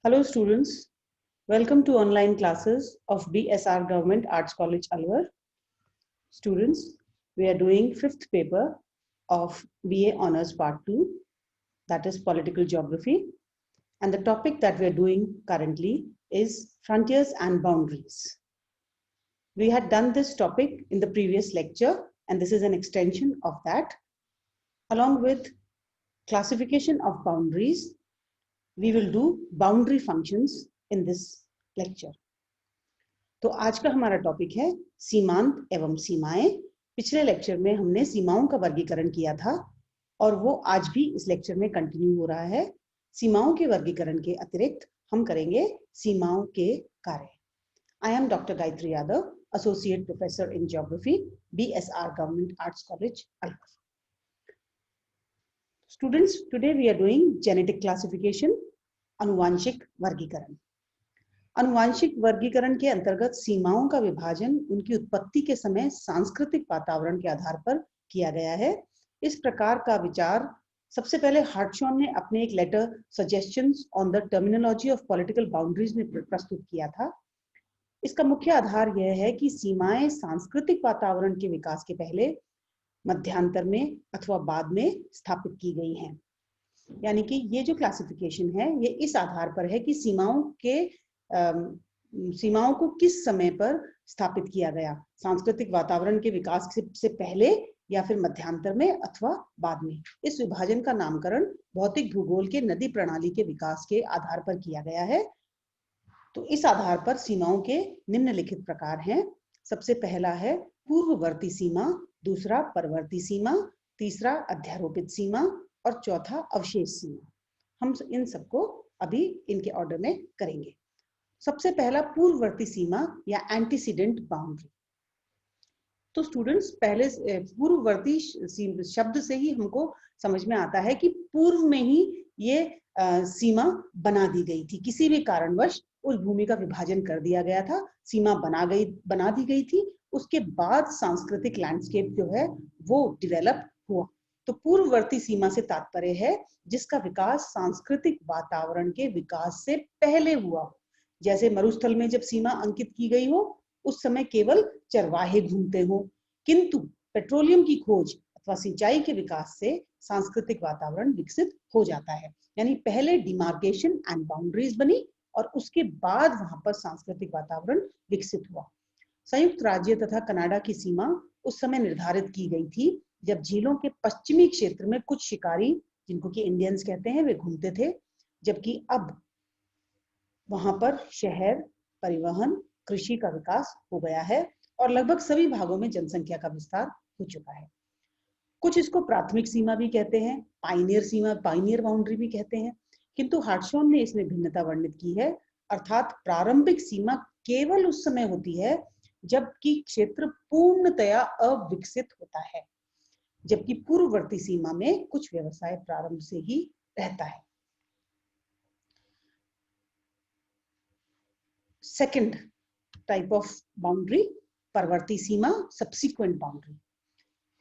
Hello students, welcome to online classes of BSR Government Arts College Alwar. Students, we are doing fifth paper of BA Honours Part 2, that is Political Geography, and the topic that we are doing currently is Frontiers and Boundaries. We had done this topic in the previous lecture and this is an extension of that. Along with classification of boundaries, we will do boundary functions in this lecture. तो आज का हमारा topic है सीमांत एवं सीमाएं। पिछले lecture में हमने सीमाओं का वर्गीकरण किया था और वो आज भी इस लेक्चर में कंटिन्यू हो रहा है। सीमाओं के वर्गीकरण के अतिरिक्त हम करेंगे सीमाओं के कार्य। I am doctor Gayatri Yadav, associate professor in geography, BSR government arts college Alwar. Students, today we are doing genetic classification, आनुवांशिक वर्गीकरण। आनुवांशिक वर्गीकरण के अंतर्गत सीमाओं का विभाजन उनकी उत्पत्ति के समय सांस्कृतिक वातावरण के आधार पर किया गया है। इस प्रकार का विचार सबसे पहले हार्टशॉन ने अपने एक letter suggestions on the terminology of political boundaries में प्रस्तुत किया था। इसका मुख्य आधार यह है कि सीमाएं सांस्कृतिक वातावरण के विकास के पहले, मध्यांतर में अथवा बाद में स्थापित की गई हैं। यानी कि ये जो क्लासिफिकेशन है ये इस आधार पर है कि सीमाओं को किस समय पर स्थापित किया गया, सांस्कृतिक वातावरण के विकास से पहले या फिर मध्यांतर में अथवा बाद में। इस विभाजन का नामकरण भौतिक भूगोल के नदी प्रणाली के विकास के आधार पर किया गया है। तो इस आधार पर सीमाओं के निम्नलिखित प्रकार हैं। सबसे पहला है पूर्ववर्ती सीमा, दूसरा परवर्ती सीमा, तीसरा अध्यारोपित सीमा और चौथा अवशेष सीमा। हम इन सबको अभी इनके ऑर्डर में करेंगे। सबसे पहला पूर्ववर्ती सीमा या एंटीसीडेंट बाउंड्री। तो स्टूडेंट्स, पहले पूर्ववर्ती शब्द से ही हमको समझ में आता है कि पूर्व में ही ये सीमा बना दी गई थी। किसी भी कारणवश उस भूमि का विभाजन कर दिया गया था, सीमा बना दी गई थी। उसके बाद सांस्कृतिक लैंडस्केप जो है वो डेवलप हुआ। तो पूर्ववर्ती सीमा से तात्पर्य है जिसका विकास सांस्कृतिक वातावरण के विकास से पहले हुआ। जैसे मरुस्थल में जब सीमा अंकित की गई हो उस समय केवल चरवाहे घूमते हो, किंतु पेट्रोलियम की खोज अथवा सिंचाई के विकास से सांस्कृतिक वातावरण विकसित हो जाता है। यानी पहले डिमार्केशन एंड बाउंड्रीज बनी और उसके बाद वहां पर सांस्कृतिक वातावरण विकसित हुआ। संयुक्त राज्य तथा कनाडा की सीमा उस समय निर्धारित की गई थी जब झीलों के पश्चिमी क्षेत्र में कुछ शिकारी, जिनको कि इंडियंस कहते हैं, वे घूमते थे, जबकि अब वहां पर शहर, परिवहन, कृषि का विकास हो गया है और लगभग सभी भागों में जनसंख्या का विस्तार हो चुका है। कुछ इसको प्राथमिक सीमा भी कहते हैं, पाइनियर सीमा, पाइनियर बाउंड्री भी कहते हैं, किंतु हार्टशॉन ने इसमें भिन्नता वर्णित की है। अर्थात प्रारंभिक सीमा केवल उस समय होती है जबकि क्षेत्र पूर्णतया अविकसित होता है, जबकि पूर्ववर्ती सीमा में कुछ व्यवसाय प्रारंभ से ही रहता है। सेकंड टाइप ऑफ बाउंड्री, परवर्ती सीमा, सब्सिक्वेंट बाउंड्री।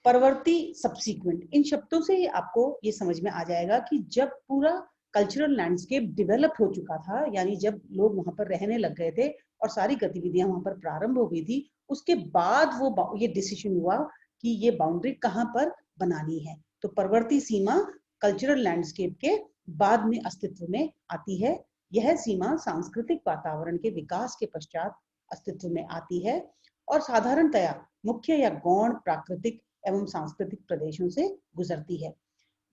परवर्ती, सब्सिक्वेंट, इन शब्दों से आपको ये समझ में आ जाएगा कि जब पूरा कल्चरल लैंडस्केप डेवलप हो चुका था, यानी जब लोग वहां पर रहने लग गए थे और सारी गतिविधियां वहां पर प्रारंभ हो गई थी, उसके बाद वो ये डिसीजन हुआ कि ये बाउंड्री कहाँ पर बनानी है। तो परवर्ती सीमा कल्चरल लैंडस्केप के बाद में अस्तित्व में आती है। यह सीमा सांस्कृतिक वातावरण के विकास के पश्चात अस्तित्व में आती है और साधारणतया मुख्य या गौण प्राकृतिक एवं सांस्कृतिक प्रदेशों से गुजरती है।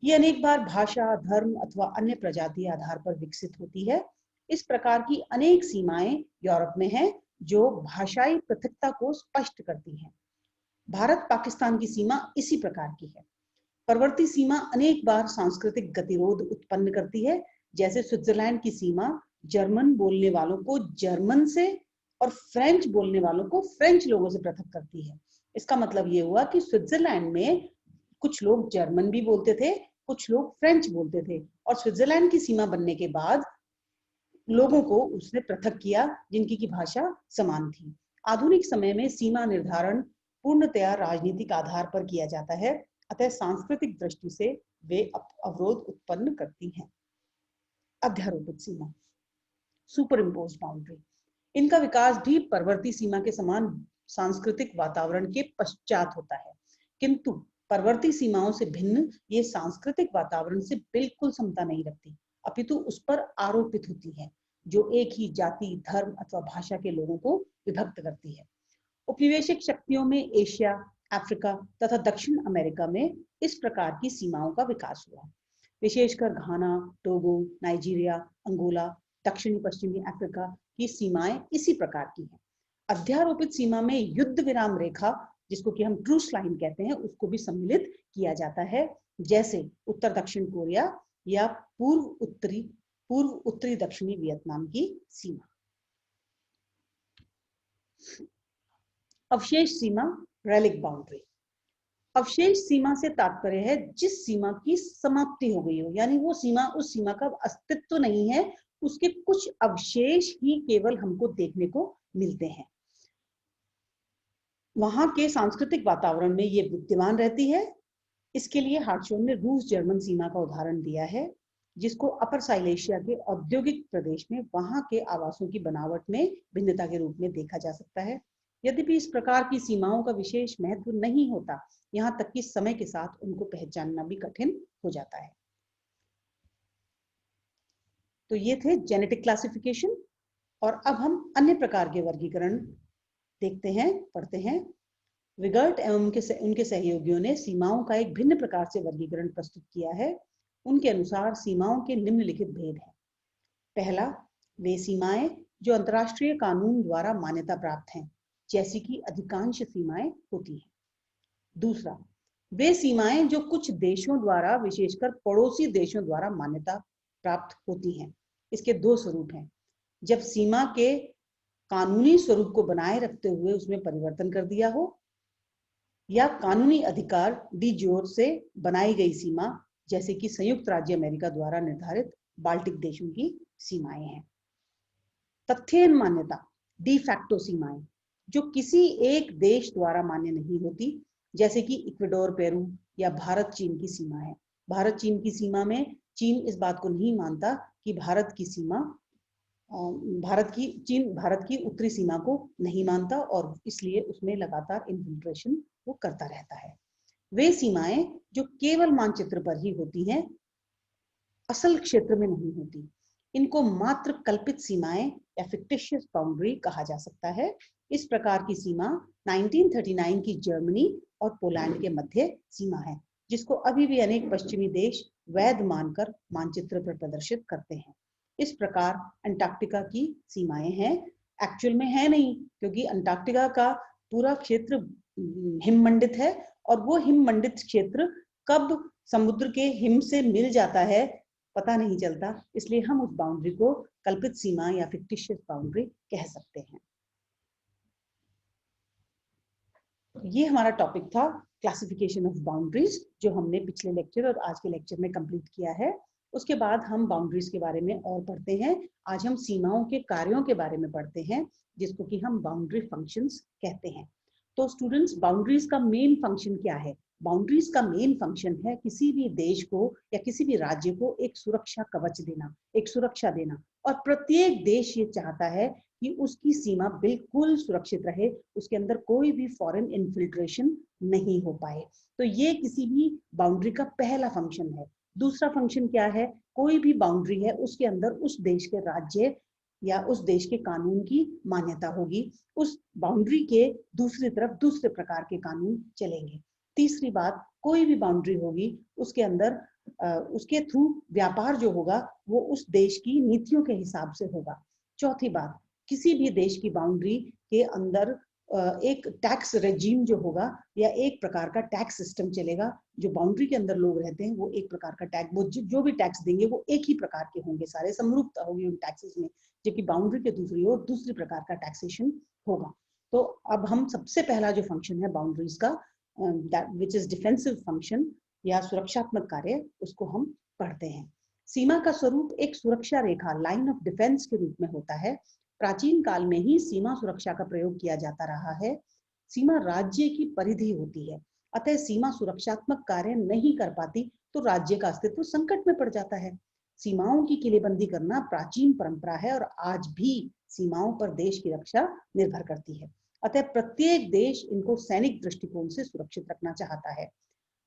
ये अनेक बार भाषा, धर्म अथवा अन्य प्रजातीय आधार पर विकसित होती है। इस प्रकार की अनेक सीमाएं यूरोप में हैं जो भाषाई पृथकता को स्पष्ट करती हैं। भारत पाकिस्तान की सीमा इसी प्रकार की है। परवर्ती सीमा अनेक बार सांस्कृतिक गतिरोध उत्पन्न करती है। जैसे स्विट्जरलैंड की सीमा जर्मन बोलने वालों को जर्मन से और फ्रेंच बोलने वालों को फ्रेंच लोगों से पृथक करती है। इसका मतलब ये हुआ कि स्विट्जरलैंड में कुछ लोग जर्मन भी बोलते थे, कुछ लोग फ्रेंच बोलते थे, और स्विट्जरलैंड की सीमा बनने के बाद लोगों को उसने पृथक किया जिनकी की भाषा समान थी। आधुनिक समय में सीमा निर्धारण पूर्णतया राजनीतिक आधार पर किया जाता है, अतः सांस्कृतिक दृष्टि से वे अवरोध उत्पन्न करती हैं। अध्यारोपित सीमा। Super impose boundary. इनका विकास भी परवर्ती सीमा के समान सांस्कृतिक वातावरण के पश्चात होता है, किंतु परवर्ती सीमाओं से भिन्न ये सांस्कृतिक वातावरण से बिल्कुल समता नहीं रखती, अपितु उस पर आरोपित होती है, जो एक ही जाति, धर्म अथवा भाषा के लोगों को विभक्त करती है। उपनिवेशिक शक्तियों में एशिया, अफ्रीका तथा दक्षिण अमेरिका में इस प्रकार की सीमाओं का विकास हुआ। विशेषकर घाना, टोगो, नाइजीरिया, अंगोला, दक्षिणी पश्चिमी अफ्रीका की सीमाएं इसी प्रकार की हैं। अध्यारोपित सीमा में युद्ध विराम रेखा, जिसको कि हम ट्रूस लाइन कहते हैं, उसको भी सम्मिलित किया जाता है, जैसे उत्तर दक्षिण कोरिया या पूर्व उत्तरी दक्षिणी वियतनाम की सीमा। अवशेष सीमा, रेलिक बाउंड्री। अवशेष सीमा से तात्पर्य है जिस सीमा की समाप्ति हो गई हो, यानी वो सीमा, उस सीमा का अस्तित्व नहीं है, उसके कुछ अवशेष ही केवल हमको देखने को मिलते हैं। वहां के सांस्कृतिक वातावरण में ये विद्यमान रहती है। इसके लिए हार्टशॉर्न ने रूस जर्मन सीमा का उदाहरण दिया है, जिसको अपर साइलेशिया के औद्योगिक प्रदेश में वहां के आवासों की बनावट में भिन्नता के रूप में देखा जा सकता है। यद्यपि इस प्रकार की सीमाओं का विशेष महत्व नहीं होता, यहाँ तक कि समय के साथ उनको पहचानना भी कठिन हो जाता है। तो ये थे जेनेटिक क्लासिफिकेशन, और अब हम अन्य प्रकार के वर्गीकरण देखते हैं, पढ़ते हैं। विगर्ट एवं उनके सहयोगियों ने सीमाओं का एक भिन्न प्रकार से वर्गीकरण प्रस्तुत किया है। उनके अनुसार सीमाओं के निम्नलिखित भेद हैं। पहला, वे सीमाएं जो अंतर्राष्ट्रीय कानून द्वारा मान्यता प्राप्त हैं, जैसी कि अधिकांश सीमाएं होती हैं। दूसरा, वे सीमाएं जो कुछ देशों द्वारा, विशेषकर पड़ोसी देशों द्वारा मान्यता प्राप्त होती हैं। इसके दो स्वरूप हैं, जब सीमा के कानूनी स्वरूप को बनाए रखते हुए उसमें परिवर्तन कर दिया हो, या कानूनी अधिकार डी जोर से बनाई गई सीमा, जैसे कि संयुक्त राज्य अमेरिका द्वारा निर्धारित बाल्टिक देशों की सीमाएं हैं। तथ्यहीन मान्यता, डी फैक्टो सीमाएं, जो किसी एक देश द्वारा मान्य नहीं होती, जैसे कि इक्वाडोर, पेरू या भारत चीन की सीमा है। भारत चीन की सीमा में चीन इस बात को नहीं मानता कि भारत की सीमा, भारत की उत्तरी सीमा को नहीं मानता, और इसलिए उसमें लगातार इन्फिल्ट्रेशन वो करता रहता है। वे सीमाएं जो केवल मानचित्र पर ही होती हैं, असल क्षेत्र में नहीं होती, इनको मात्र कल्पित सीमाएं या फिक्टिशियस बाउंड्री कहा जा सकता है। इस प्रकार की सीमा 1939 की जर्मनी और पोलैंड के मध्य सीमा है, जिसको अभी भी अनेक पश्चिमी देश वैध मानकर मानचित्र पर प्रदर्शित करते हैं। इस प्रकार अंटार्कटिका की सीमाएं हैं, एक्चुअल में है नहीं, क्योंकि अंटार्कटिका का पूरा क्षेत्र हिममंडित है, और वो हिममंडित क्षेत्र कब समुद्र के हिम से मिल जाता है पता नहीं चलता, इसलिए हम उस बाउंड्री को कल्पित सीमा या फिक्टिशियस बाउंड्री कह सकते हैं। ये हमारा टॉपिक था क्लासिफिकेशन ऑफ बाउंड्रीज, जो हमने पिछले लेक्चर और आज के लेक्चर में कंप्लीट किया है। उसके बाद हम बाउंड्रीज के बारे में और पढ़ते हैं। आज हम सीमाओं के कार्यों के बारे में पढ़ते हैं, जिसको कि हम बाउंड्री फंक्शंस कहते हैं। तो स्टूडेंट्स, बाउंड्रीज का मेन फंक्शन क्या है? बाउंड्रीज का मेन फंक्शन है किसी भी देश को या किसी भी राज्य को एक सुरक्षा कवच देना, एक सुरक्षा देना, और प्रत्येक देश ये चाहता है कि उसकी सीमा बिल्कुल सुरक्षित रहे, उसके अंदर कोई भी फॉरेन इन्फिल्ट्रेशन नहीं हो पाए। तो ये किसी भी बाउंड्री का पहला फंक्शन है। दूसरा फंक्शन क्या है? कोई भी बाउंड्री है उसके अंदर उस देश के राज्य या उस देश के कानून की मान्यता होगी, उस बाउंड्री के दूसरी तरफ दूसरे प्रकार के कानून चलेंगे। तीसरी बात, कोई भी बाउंड्री होगी उसके अंदर उसके थ्रू व्यापार जो होगा वो उस देश की नीतियों के हिसाब से होगा। चौथी बात, किसी भी देश की बाउंड्री के अंदर एक टैक्स रेजिम जो होगा या एक प्रकार का टैक्स सिस्टम चलेगा। जो बाउंड्री के अंदर लोग रहते हैं वो एक प्रकार का टैक्स, वो जो भी टैक्स देंगे वो एक ही प्रकार के होंगे, सारे समरूपता होगी उन टैक्सेस में, जबकि बाउंड्री के दूसरी ओर दूसरी प्रकार का टैक्सेशन होगा। तो अब हम सबसे पहला जो फंक्शन है बाउंड्रीज का, विच इज डिफेंसिव फंक्शन या सुरक्षात्मक कार्य, उसको हम पढ़ते हैं। सीमा का स्वरूप एक सुरक्षा रेखा, लाइन ऑफ डिफेंस के रूप में होता है। प्राचीन काल में ही सीमा सुरक्षा का प्रयोग किया जाता रहा है। सीमा राज्य की परिधि होती है, अतः सीमा सुरक्षात्मक कार्य नहीं कर पाती तो राज्य का अस्तित्व संकट में पड़ जाता है। सीमाओं की किलेबंदी करना प्राचीन परंपरा है और आज भी सीमाओं पर देश की रक्षा निर्भर करती है। अतः प्रत्येक देश इनको सैनिक दृष्टिकोण से सुरक्षित रखना चाहता है।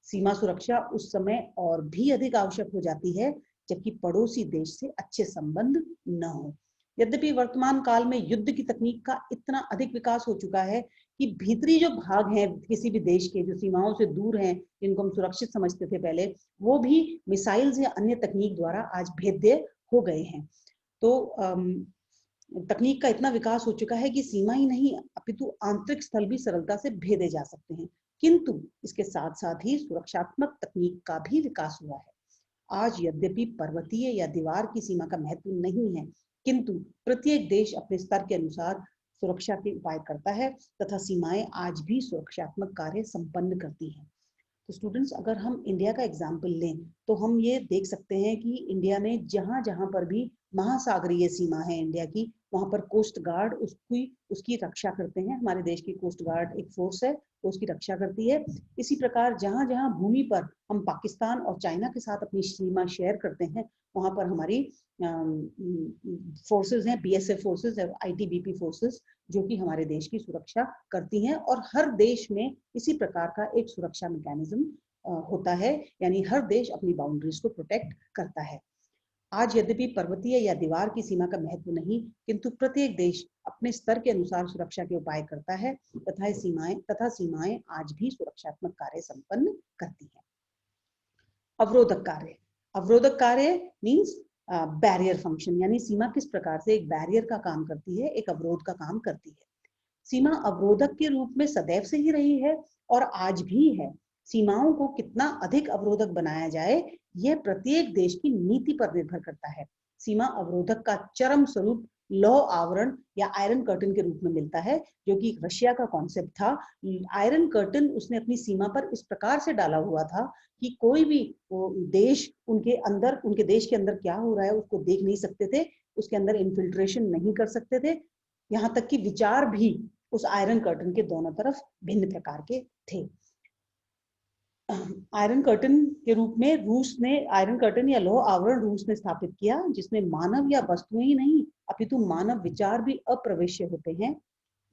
सीमा सुरक्षा उस समय और भी अधिक आवश्यक हो जाती है जबकि पड़ोसी देश से अच्छे संबंध न हो। यद्यपि वर्तमान काल में युद्ध की तकनीक का इतना अधिक विकास हो चुका है कि भीतरी जो भाग हैं किसी भी देश के, जो सीमाओं से दूर हैं, जिनको हम सुरक्षित समझते थे पहले, वो भी मिसाइल्स या अन्य तकनीक द्वारा आज भेद्य हो गए हैं। तो तकनीक का इतना विकास हो चुका है कि सीमा ही नहीं अपितु आंतरिक स्थल भी सरलता से भेदे जा सकते हैं। किंतु इसके साथ साथ ही सुरक्षात्मक तकनीक का भी विकास हुआ है। आज यद्यपि पर्वतीय या दीवार की सीमा का महत्व नहीं है, किंतु प्रत्येक देश अपने स्तर के अनुसार सुरक्षा के उपाय करता है तथा सीमाएं आज भी सुरक्षात्मक कार्य संपन्न करती हैं। तो स्टूडेंट्स, अगर हम इंडिया का एग्जाम्पल लें तो हम ये देख सकते हैं कि इंडिया ने जहां जहां पर भी महासागरीय सीमा है इंडिया की, वहां पर कोस्ट गार्ड उसकी रक्षा करते हैं। हमारे देश की कोस्ट गार्ड एक फोर्स है, वो उसकी रक्षा करती है। इसी प्रकार जहां जहां भूमि पर हम पाकिस्तान और चाइना के साथ अपनी सीमा शेयर करते हैं, वहां पर हमारी फोर्सेस हैं, बीएसएफ फोर्सेस, आईटीबीपी फोर्सेस, जो कि हमारे देश की सुरक्षा करती हैं। और हर देश में इसी प्रकार का एक सुरक्षा मैकेनिज्म होता है, यानी हर देश अपनी बाउंड्रीज को प्रोटेक्ट करता है। आज यद्यपि पर्वतीय या दीवार की सीमा का महत्व नहीं, किंतु प्रत्येक देश अपने स्तर के अनुसार सुरक्षा के उपाय करता है तथा सीमाएं आज भी सुरक्षात्मक कार्य संपन्न करती हैं। अवरोधक कार्य मीन्स बैरियर फंक्शन, यानी सीमा किस प्रकार से एक बैरियर का काम करती है, एक अवरोध का काम करती है। सीमा अवरोधक के रूप में सदैव से ही रही है और आज भी है। सीमाओं को कितना अधिक अवरोधक बनाया जाए, यह प्रत्येक देश की नीति पर निर्भर करता है। सीमा अवरोधक का चरम स्वरूप लौह आवरण या आयरन कर्टन के रूप में मिलता है, जो कि रशिया का कॉन्सेप्ट था। आयरन कर्टन उसने अपनी सीमा पर इस प्रकार से डाला हुआ था कि कोई भी देश उनके देश के अंदर क्या हो रहा है उसको देख नहीं सकते थे, उसके अंदर इन्फिल्ट्रेशन नहीं कर सकते थे। यहाँ तक कि विचार भी उस आयरन कर्टन के दोनों तरफ भिन्न प्रकार के थे। आयरन कर्टन के रूप में रूस ने आयरन कर्टन या लौह आवरण रूस ने स्थापित किया, जिसमें मानव या वस्तुएं ही नहीं अपितु मानव विचार भी अप्रवेश्य होते हैं।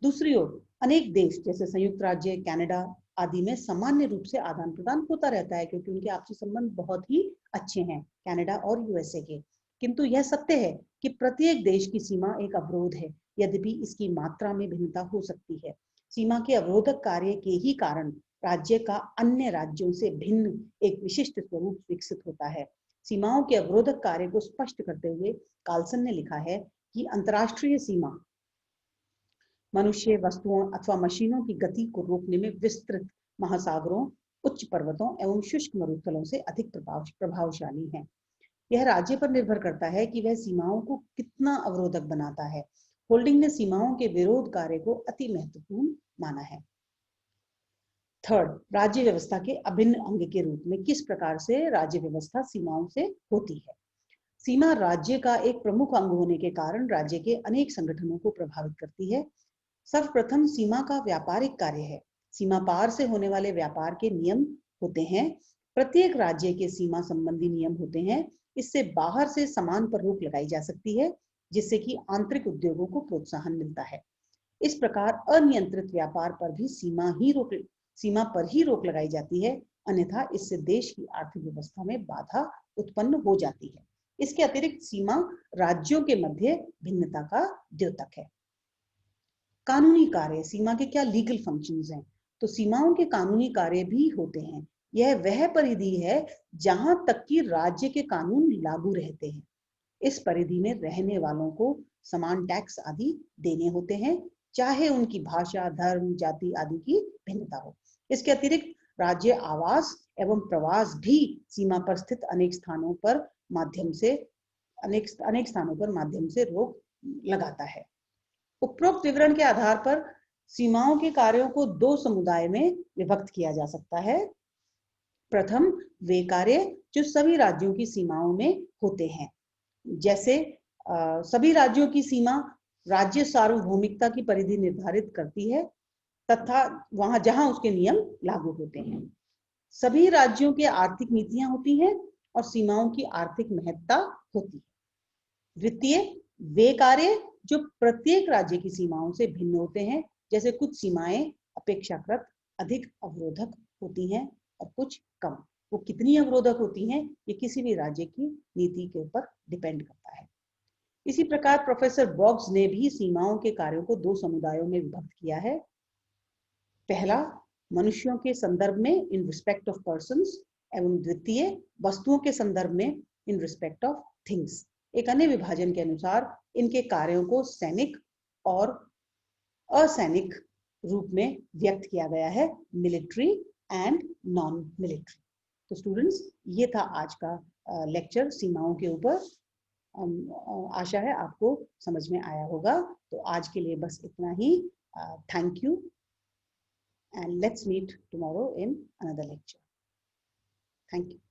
दूसरी ओर अनेक देश जैसे संयुक्त राज्य, कनाडा आदि में सामान्य रूप से आदान प्रदान होता रहता है, क्योंकि उनके आपसी संबंध बहुत ही अच्छे हैं, कनाडा और यूएसए के। किंतु यह सत्य है कि प्रत्येक देश की सीमा एक अवरोध है, यद्यपि इसकी मात्रा में भिन्नता हो सकती है। सीमा के अवरोधक कार्य के ही कारण राज्य का अन्य राज्यों से भिन्न एक विशिष्ट स्वरूप विकसित होता है। सीमाओं के अवरोधक कार्य को स्पष्ट करते हुए कार्लसन ने लिखा है कि अंतरराष्ट्रीय सीमा मनुष्य, वस्तुओं अथवा मशीनों की गति को रोकने में विस्तृत महासागरों, उच्च पर्वतों एवं शुष्क मरुस्थलों से अधिक प्रभावशाली है। यह राज्य पर निर्भर करता है कि वह सीमाओं को कितना अवरोधक बनाता है। होल्डिंग ने सीमाओं के विरोध कार्य को अति महत्वपूर्ण माना है। थर्ड, राज्य व्यवस्था के अभिन्न अंग के रूप में किस प्रकार से राज्य व्यवस्था सीमाओं से होती है। सीमा राज्य का एक प्रमुख अंग होने के कारण राज्य के अनेक संगठनों को प्रभावित करती है। सर्वप्रथम सीमा का व्यापारिक कार्य है। सीमा पार से होने वाले व्यापार के नियम होते हैं। प्रत्येक राज्य के सीमा संबंधी नियम होते हैं। इससे बाहर से सामान पर रोक लगाई जा सकती है, जिससे कि आंतरिक उद्योगों को प्रोत्साहन मिलता है। इस प्रकार अनियंत्रित व्यापार पर भी सीमा पर ही रोक लगाई जाती है, अन्यथा इससे देश की आर्थिक व्यवस्था में बाधा उत्पन्न हो जाती है। इसके अतिरिक्त सीमा राज्यों के मध्य भिन्नता का द्योतक है। कानूनी कार्य, सीमा के क्या लीगल फंक्शंस हैं? तो सीमाओं के कानूनी कार्य भी होते हैं। यह वह परिधि है जहां तक कि राज्य के कानून लागू रहते हैं। इस परिधि में रहने वालों को समान टैक्स आदि देने होते हैं, चाहे उनकी भाषा, धर्म, जाति आदि की भिन्नता हो। इसके अतिरिक्त राज्य आवास एवं प्रवास भी सीमा पर स्थित अनेक स्थानों पर माध्यम से रोक लगाता है। उपरोक्त विवरण के आधार पर सीमाओं के कार्यों को दो समुदाय में विभक्त किया जा सकता है। प्रथम, वे कार्य जो सभी राज्यों की सीमाओं में होते हैं, जैसे सभी राज्यों की सीमा राज्य सार्वभौमिकता की परिधि निर्धारित करती है तथा वहां जहां उसके नियम लागू होते हैं। सभी राज्यों के आर्थिक नीतियां होती हैं और सीमाओं की आर्थिक महत्ता होती है। द्वितीय, वे कार्य जो प्रत्येक राज्य की सीमाओं से भिन्न होते हैं, जैसे कुछ सीमाएं अपेक्षाकृत अधिक अवरोधक होती हैं और कुछ कम। वो कितनी अवरोधक होती हैं ये किसी भी राज्य की नीति के ऊपर डिपेंड करता है। इसी प्रकार प्रोफेसर बॉब्स ने भी सीमाओं के कार्यों को दो समुदायों में विभक्त किया है। पहला, मनुष्यों के संदर्भ में इन रिस्पेक्ट ऑफ पर्सन्स, एवं द्वितीय, वस्तुओं के संदर्भ में इन रिस्पेक्ट ऑफ थिंग्स। एक अन्य विभाजन के अनुसार इनके कार्यों को सैनिक और असैनिक रूप में व्यक्त किया गया है, मिलिट्री एंड नॉन मिलिट्री। तो स्टूडेंट्स, ये था आज का लेक्चर सीमाओं के ऊपर। आशा है आपको समझ में आया होगा। तो आज के लिए बस इतना ही। Thank you and let's meet tomorrow in another lecture. Thank you.